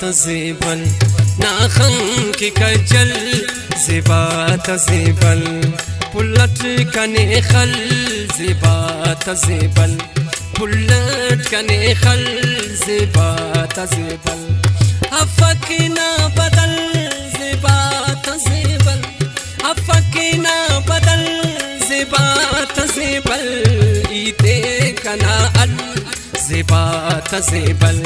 تزبل ناخن کی کجل زبا تزبل پلٹ کنے خل زبا تزبل پلٹ کنے خل زبا تزبل افکنا بدل زبا تزبل افکنا بدل زبا تزبل ایتے کنا ال زبا تزبل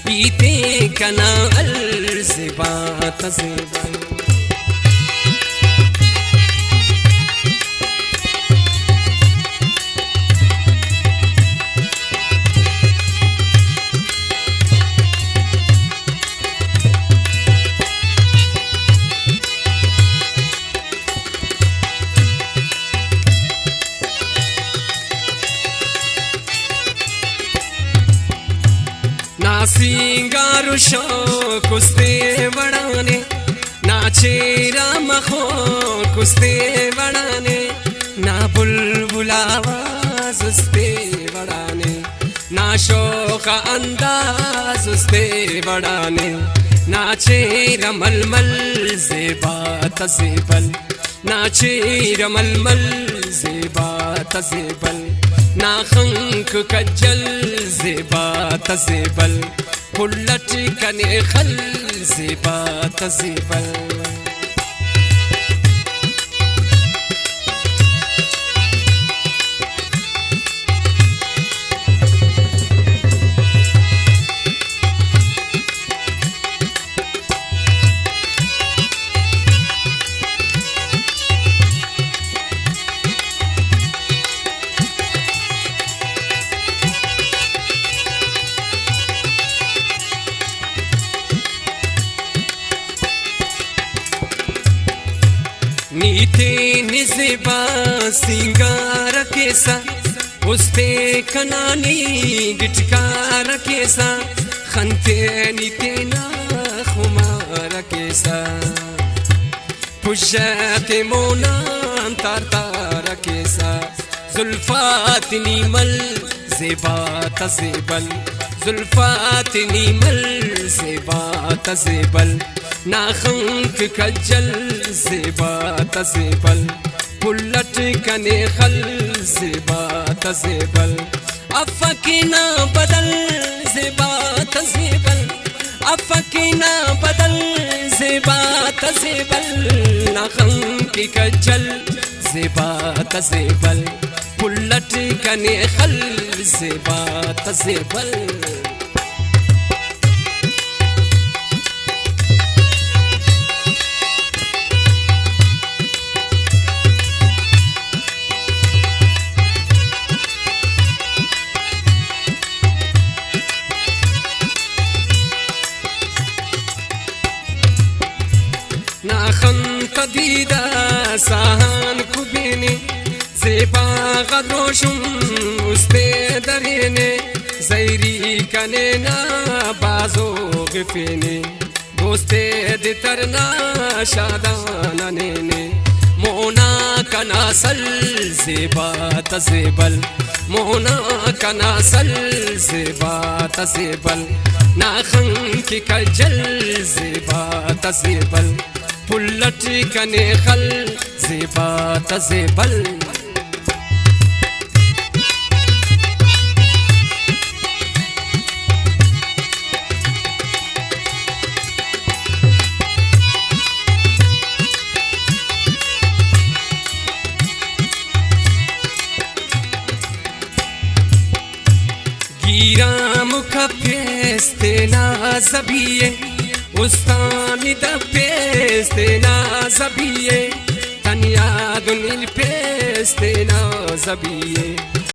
ایتے کنا ال زبا تزبل ना सिंगारू शौक उसते बढ़ाने ना चेहरा मखो कुस्ते बढ़ाने ना बुलबुल आवाज उसते बढ़ाने ना शौक अंदाज उसते बढ़ाने ना चेहरा मलमल ज़ेबा तज़ेबल ना चेहरा मलमल ज़ेबा तज़ेबल ना खंक कज्जल ज़ेबा तज़ेबल पुलट कने खल ज़ेबा तज़ेबल नीते निज़ेबा सिंगार केसा उस्ते कनानी गिटकार केसा खंते नीते ना खुमार केसा पुजाते मोना तार तार केसा जुल्फात नीमल ज़ेबा तज़ेबल जुल्फात नीमल ज़ेबा तज़ेबल नाखंक कज्जल ज़ेबा तज़ेबल पुलट कने खल ज़ेबा तज़ेबल अफकिना बदल ज़ेबा तज़ेबल अफकिना बदल ज़ेबा तज़ेबल नाखंक कज्जल ज़ेबा तज़ेबल पुलट कने खल ज़ेबा तज़ेबल नाखन तदीदा साहन कुबीने ज़ेबा गदरोशुम उस्ते दरीने ज़ैरी कने ना बाजो गफीने दोस्ते दितरना शादाना नेने मोना कना सल ज़ेबा तज़ेबल मोना कना सल ज़ेबा तज़ेबल नाखन की कज्जल ज़ेबा तज़ेबल पुलट कने खल ज़ेबा तज़ेबल गिरा मुख फेस्ते ना ज़बिये उस्तानी दपेस्ते ना ज़बिये तनिया दुनिल पेस्ते ना ज़बिये